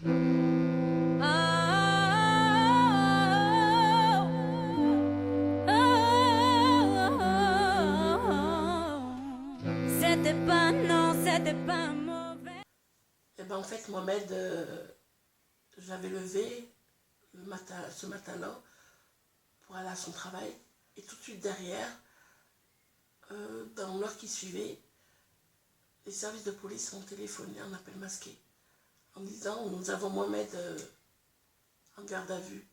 C'était pas, non, c'était pas mauvais. Et ben en fait, Mohamed, je l'avais levé ce matin-là pour aller à son travail. Et tout de suite derrière, dans l'heure qui suivait, les services de police ont téléphoné en appel masqué en disant nous avons Mohamed en garde à vue.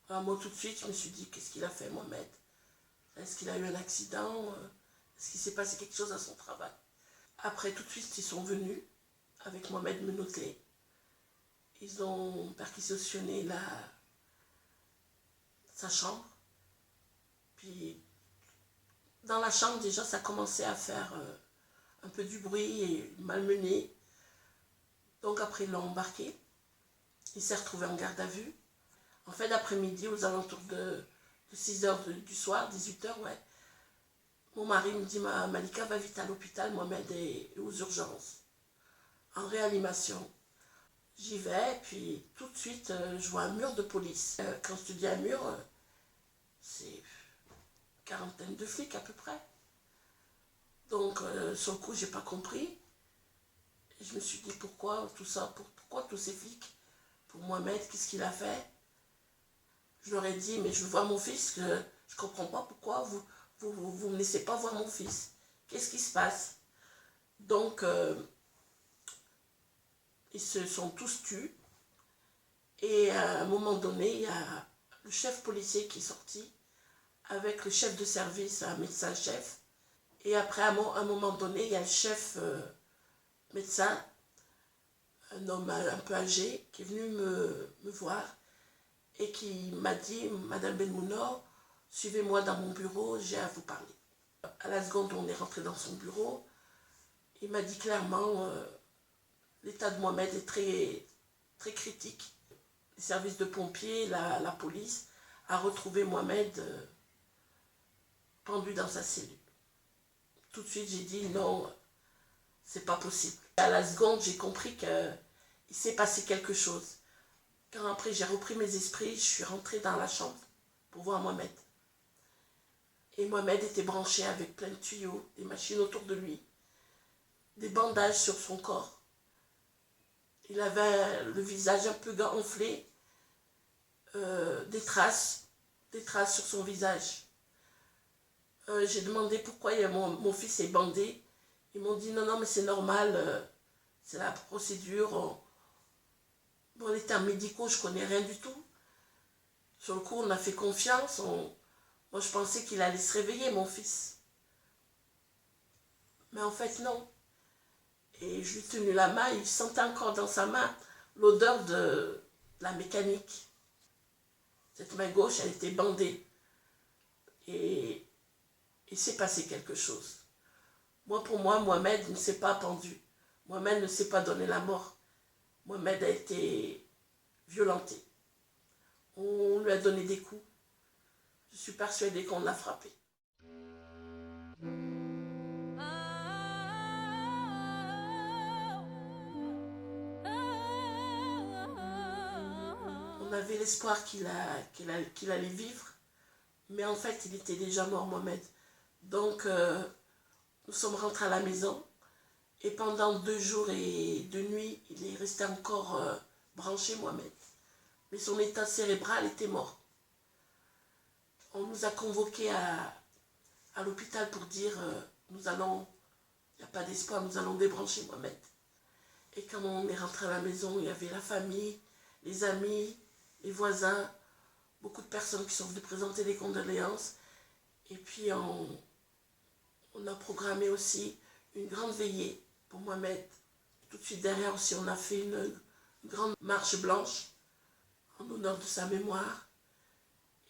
Alors moi tout de suite je me suis dit qu'est-ce qu'il a fait Mohamed? Est-ce qu'il a eu un accident? Est-ce qu'il s'est passé quelque chose à son travail? Après tout de suite ils sont venus avec Mohamed menotté. Ils ont perquisitionné sa chambre. Puis dans la chambre déjà ça commençait à faire un peu du bruit et malmené. Donc après ils l'ont embarqué. Il s'est retrouvé en garde à vue. En fin d'après-midi, aux alentours de 6h du soir, 18h, ouais, mon mari me dit Malika, va vite à l'hôpital, Mohamed est aux urgences, en réanimation. J'y vais, puis tout de suite, je vois un mur de police. Quand je te dis un mur, c'est une quarantaine de flics à peu près. Donc, sur le coup, j'ai pas compris. Et je me suis dit, pourquoi tout ça? Pourquoi tous ces flics? Pour Mohamed, qu'est-ce qu'il a fait? Je leur ai dit, mais je veux voir mon fils, que je ne comprends pas pourquoi vous me laissez pas voir mon fils. Qu'est-ce qui se passe? Donc, ils se sont tous tus. Et à un moment donné, il y a le chef policier qui est sorti avec le chef de service, un médecin-chef. Et après, à un moment donné, il y a le chef médecin, un homme un peu âgé, qui est venu me voir et qui m'a dit, Madame Benmounor, suivez-moi dans mon bureau, j'ai à vous parler. À la seconde où on est rentré dans son bureau, il m'a dit clairement, l'état de Mohamed est très, très critique. Les services de pompiers, la police, a retrouvé Mohamed pendu dans sa cellule. Tout de suite, j'ai dit non, c'est pas possible. À la seconde, j'ai compris qu'il s'est passé quelque chose. Quand après j'ai repris mes esprits, je suis rentrée dans la chambre pour voir Mohamed. Et Mohamed était branché avec plein de tuyaux, des machines autour de lui, des bandages sur son corps. Il avait le visage un peu gonflé, des traces sur son visage. J'ai demandé pourquoi mon fils est bandé. Ils m'ont dit non, mais c'est normal, c'est la procédure. Bon, les termes médicaux, je connais rien du tout. Sur le coup, on a fait confiance. Moi, je pensais qu'il allait se réveiller, mon fils. Mais en fait, non. Et je lui ai tenu la main, il sentait encore dans sa main l'odeur de la mécanique. Cette main gauche, elle était bandée. Et il s'est passé quelque chose. Pour moi, Mohamed ne s'est pas pendu. Mohamed ne s'est pas donné la mort. Mohamed a été violenté. On lui a donné des coups. Je suis persuadée qu'on l'a frappé. On avait l'espoir qu'il allait vivre, mais en fait, il était déjà mort, Mohamed. Donc, nous sommes rentrés à la maison, et pendant 2 jours et 2 nuits, il est resté encore branché, Mohamed. Mais son état cérébral était mort. On nous a convoqués à l'hôpital pour dire il n'y a pas d'espoir, nous allons débrancher Mohamed. Et quand on est rentré à la maison, il y avait la famille, les amis, les voisins, beaucoup de personnes qui sont venues présenter des condoléances. Et puis on a programmé aussi une grande veillée pour Mohamed. Tout de suite derrière aussi, on a fait une grande marche blanche en honneur de sa mémoire.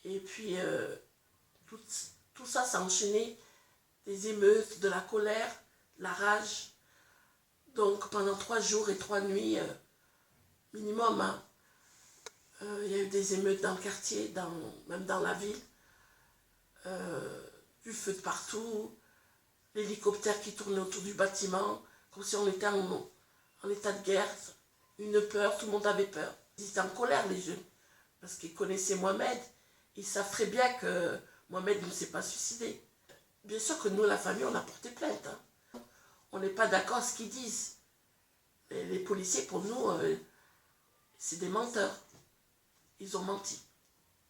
Et puis tout ça s'est enchaîné, des émeutes, de la colère, la rage. Donc pendant 3 jours et 3 nuits, minimum, hein, il y a eu des émeutes dans le quartier, même dans la ville. Du feu de partout, l'hélicoptère qui tournait autour du bâtiment, comme si on était en état de guerre, une peur, tout le monde avait peur. Ils étaient en colère, les jeunes, parce qu'ils connaissaient Mohamed. Ils savent très bien que Mohamed ne s'est pas suicidé. Bien sûr que nous, la famille, on a porté plainte. Hein. On n'est pas d'accord à ce qu'ils disent. Les policiers, pour nous, c'est des menteurs. Ils ont menti.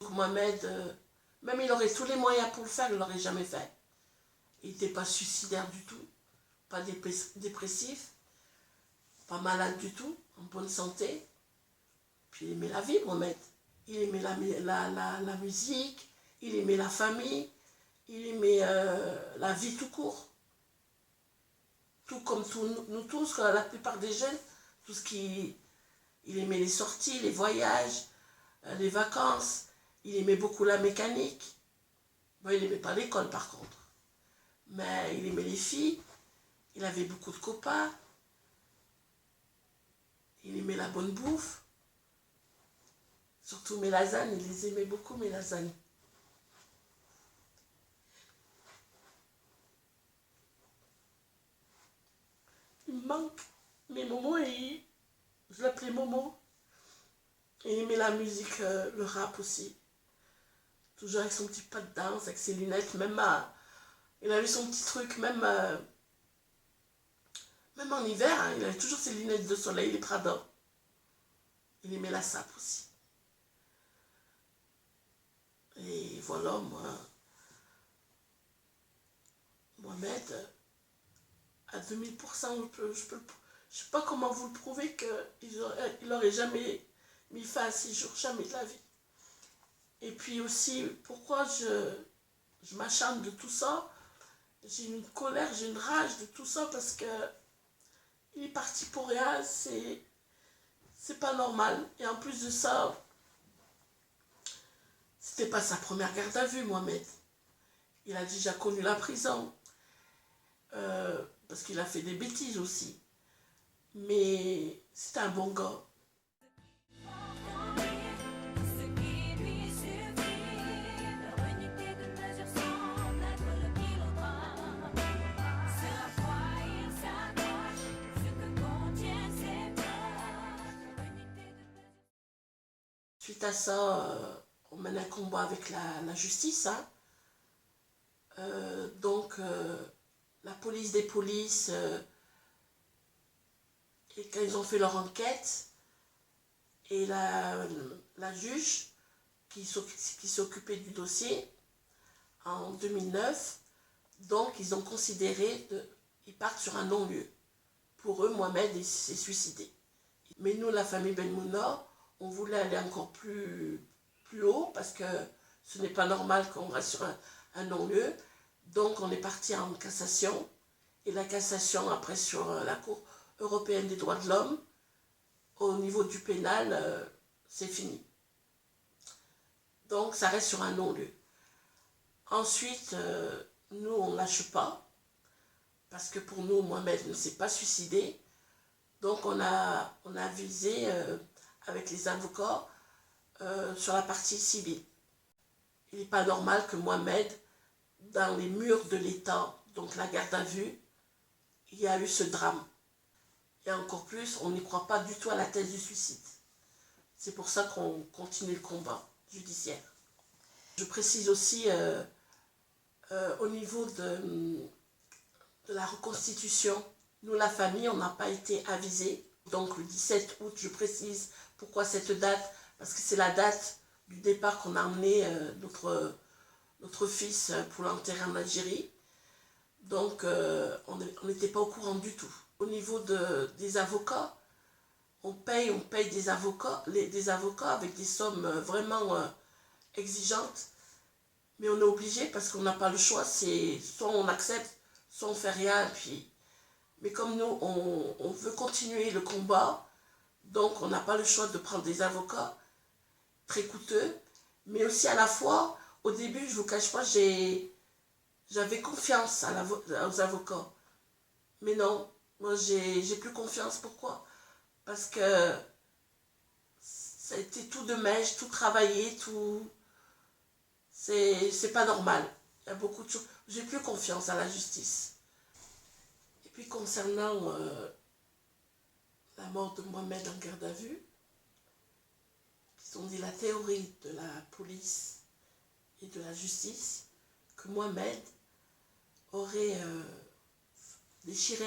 Donc Mohamed, même il aurait tous les moyens pour le faire, il ne l'aurait jamais fait. Il n'était pas suicidaire du tout, pas dépressif, pas malade du tout, en bonne santé. Puis il aimait la vie, Mohamed. Il aimait la musique, il aimait la famille, il aimait la vie tout court. Tout comme nous tous, la plupart des jeunes, tout ce qui... Il aimait les sorties, les voyages, les vacances. Il aimait beaucoup la mécanique. Bon, il n'aimait pas l'école par contre. Mais il aimait les filles. Il avait beaucoup de copains. Il aimait la bonne bouffe. Surtout mes lasagnes. Il les aimait beaucoup, mes lasagnes. Il me manque. Mais Momo, je l'appelais Momo. Il aimait la musique, le rap aussi. Toujours avec son petit pas de danse, avec ses lunettes. Même il avait son petit truc, même en hiver, hein, il avait toujours ses lunettes de soleil, les Prada. Il aimait la sape aussi. Et voilà, Mohamed, à 2000%, je sais pas comment vous le prouvez qu'il aurait jamais mis fin à 6 jours, jamais de la vie. Et puis aussi, pourquoi je m'acharne de tout ça? J'ai une colère, j'ai une rage de tout ça parce que il est parti pour rien, c'est pas normal. Et en plus de ça, c'était pas sa première garde à vue, Mohamed. Il a déjà connu la prison. Parce qu'il a fait des bêtises aussi. Mais c'est un bon gars. Suite à ça, on mène un combat avec la justice. Hein. Donc, la police des polices, et quand ils ont fait leur enquête, et la juge qui s'occupait du dossier en 2009, donc ils ont considéré, ils partent sur un non-lieu. Pour eux, Mohamed s'est suicidé. Mais nous, la famille Benmouna, on voulait aller encore plus haut parce que ce n'est pas normal qu'on reste sur un non-lieu. Donc on est parti en cassation. Et la cassation, après sur la Cour européenne des droits de l'homme, au niveau du pénal, c'est fini. Donc ça reste sur un non-lieu. Ensuite, nous, on ne lâche pas. Parce que pour nous, Mohamed ne s'est pas suicidé. Donc on a visé avec les avocats sur la partie civile. Il n'est pas normal que Mohamed, dans les murs de l'État, donc la garde à vue, il y a eu ce drame. Et encore plus, on n'y croit pas du tout à la thèse du suicide. C'est pour ça qu'on continue le combat judiciaire. Je précise aussi au niveau de la reconstitution, nous, la famille, on n'a pas été avisés. Donc le 17 août, je précise pourquoi cette date, parce que c'est la date du départ qu'on a emmené notre fils pour l'enterrer en Algérie. Donc on n'était pas au courant du tout. Au niveau des avocats, on paye des avocats avec des sommes vraiment exigeantes. Mais on est obligé parce qu'on n'a pas le choix, c'est soit on accepte, soit on fait rien. Mais comme nous, on veut continuer le combat, donc on n'a pas le choix de prendre des avocats très coûteux. Mais aussi à la fois, au début, je ne vous cache pas, j'avais confiance aux avocats. Mais non, moi j'ai plus confiance. Pourquoi? Parce que ça a été tout de mèche, tout travaillé, tout... C'est pas normal. Il y a beaucoup de choses. J'ai plus confiance à la justice. Et puis concernant la mort de Mohamed en garde à vue. Ils ont dit la théorie de la police et de la justice que Mohamed aurait déchiré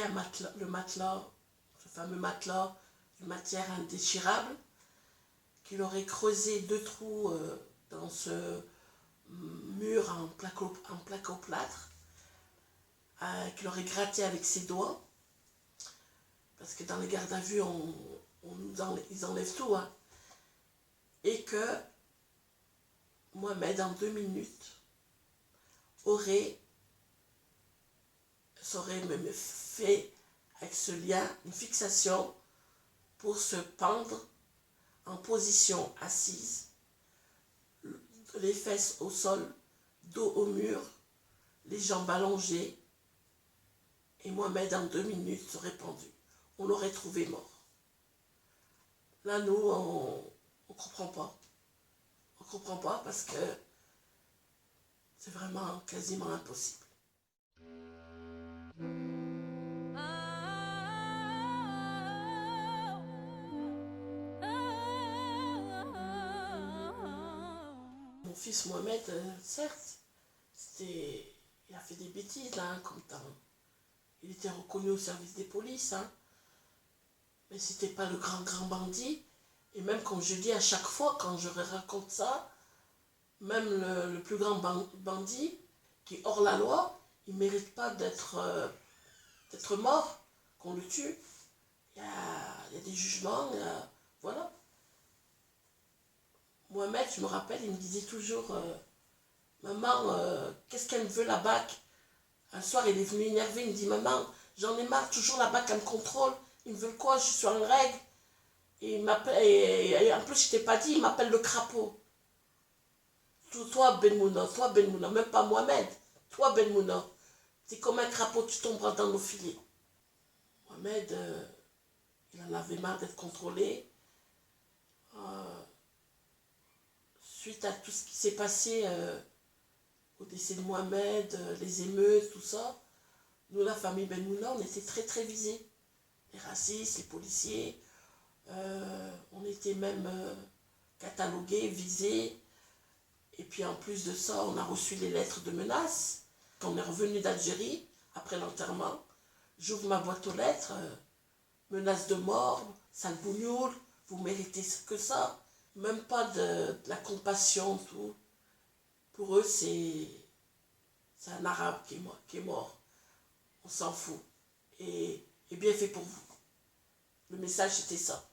le matelas, ce fameux matelas de matière indéchirable, qu'il aurait creusé 2 trous dans ce mur en placo-plâtre, qu'il aurait gratté avec ses doigts, parce que dans les gardes à vue, ils enlèvent tout, hein, et que Mohamed, en 2 minutes, s'aurait même fait, avec ce lien, une fixation pour se pendre en position assise, les fesses au sol, dos au mur, les jambes allongées, et Mohamed, en 2 minutes, serait pendu. On l'aurait trouvé mort. Là, nous, on ne comprend pas. On ne comprend pas parce que c'est vraiment quasiment impossible. Mon fils Mohamed, certes, il a fait des bêtises, là, comme tant. Il était reconnu au service des polices, hein, mais c'était pas le grand bandit. Et même comme je dis à chaque fois, quand je raconte ça, même le plus grand bandit, qui est hors la loi, il ne mérite pas d'être mort, qu'on le tue. Il y a des jugements, voilà. Mohamed, je me rappelle, il me disait toujours, maman, qu'est-ce qu'elle me veut la BAC? Un soir, il est venu énervé, il me dit, maman, j'en ai marre, toujours la BAC, elle me contrôle, ils me veulent quoi, je suis en règle. Et, et en plus, je t'ai pas dit, il m'appelle le crapaud. Toi, Ben Mouna, même pas Mohamed, toi, Ben Mouna, c'est comme un crapaud, tu tomberas dans nos filets. Mohamed, il en avait marre d'être contrôlé. Suite à tout ce qui s'est passé au décès de Mohamed, les émeutes, tout ça, nous, la famille Ben Mouna, on était très très visés. Les racistes, les policiers, on était même catalogués, visés. Et puis en plus de ça, on a reçu les lettres de menaces. Quand on est revenu d'Algérie, après l'enterrement, j'ouvre ma boîte aux lettres, menaces de mort, sale bougnoul, vous méritez que ça. Même pas de la compassion, tout. Pour eux, c'est un arabe qui est mort. On s'en fout. Et bien fait pour vous. Le message, c'était ça.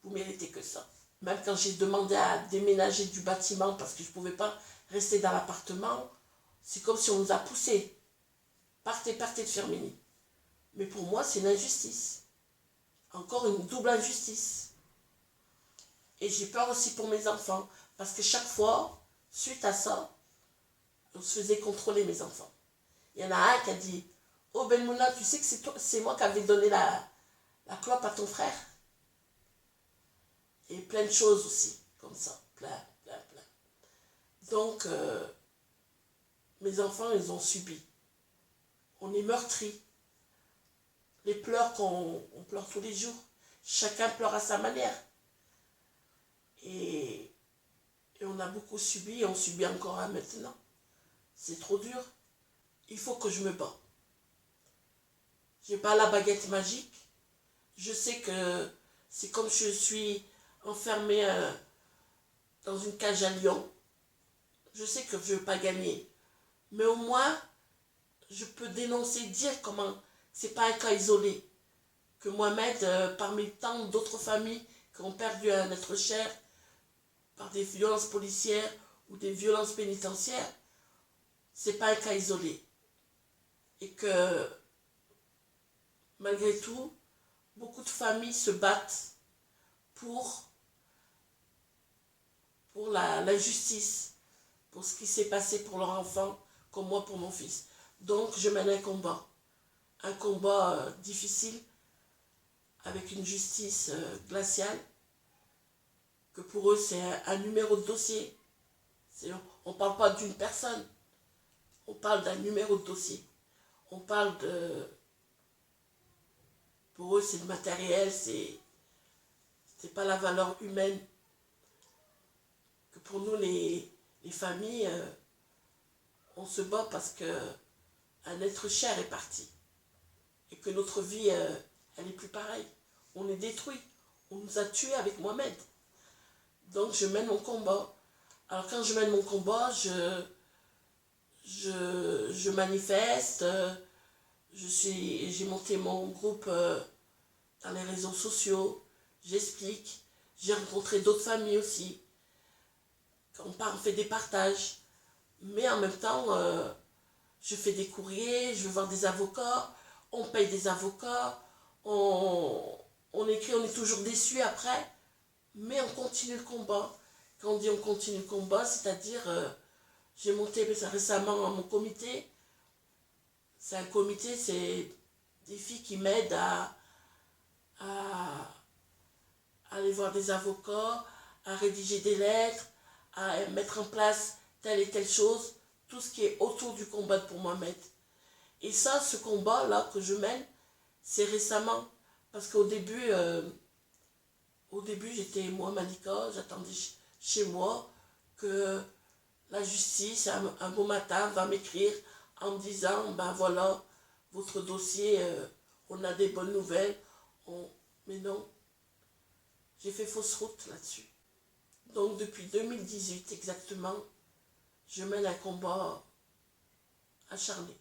Vous méritez que ça. Même quand j'ai demandé à déménager du bâtiment parce que je ne pouvais pas rester dans l'appartement, c'est comme si on nous a poussés. Partez de Firminy. Mais pour moi, c'est une injustice. Encore une double injustice. Et j'ai peur aussi pour mes enfants. Parce que chaque fois, suite à ça, on se faisait contrôler mes enfants. Il y en a un qui a dit, oh Ben Mouna, tu sais que c'est moi qui avais donné la clope à ton frère? Et plein de choses aussi, comme ça. Plein. Donc, mes enfants, ils ont subi. On est meurtris. Les pleurs on pleure tous les jours. Chacun pleure à sa manière. Et on a beaucoup subi et on subit encore maintenant. C'est trop dur. Il faut que je me bats. Je n'ai pas la baguette magique. Je sais que c'est comme je suis enfermée dans une cage à lion. Je sais que je ne veux pas gagner. Mais au moins, je peux dénoncer, dire comment c'est pas un cas isolé. Que Mohamed, parmi tant d'autres familles qui ont perdu un être cher par des violences policières ou des violences pénitentiaires, c'est pas un cas isolé. Et que, malgré tout, beaucoup de familles se battent pour la justice, pour ce qui s'est passé pour leur enfant, comme moi pour mon fils. Donc, je mène un combat difficile, avec une justice glaciale, que pour eux, c'est un numéro de dossier. On ne parle pas d'une personne, on parle d'un numéro de dossier. On parle Pour eux, c'est le matériel, c'est pas la valeur humaine. Que pour nous, les familles, on se bat parce que un être cher est parti. Et que notre vie, elle n'est plus pareille. On est détruit. On nous a tués avec Mohamed. Donc je mène mon combat. Alors quand je mène mon combat, je manifeste. J'ai monté mon groupe dans les réseaux sociaux. J'explique. J'ai rencontré d'autres familles aussi. On fait des partages. Mais en même temps, je fais des courriers, je vais voir des avocats, on paye des avocats, on écrit, on est toujours déçu après, mais on continue le combat. Quand on dit on continue le combat, c'est-à-dire, j'ai monté récemment mon comité. C'est un comité, c'est des filles qui m'aident à aller voir des avocats, à rédiger des lettres, à mettre en place telle et telle chose, tout ce qui est autour du combat pour Mohamed. Et ça, ce combat-là que je mène, c'est récemment. Parce qu'au début, j'étais moi, Malika, j'attendais chez moi que la justice, un beau matin, va m'écrire en me disant, ben voilà, votre dossier, on a des bonnes nouvelles. Mais non, j'ai fait fausse route là-dessus. Donc depuis 2018 exactement, je mène un combat acharné.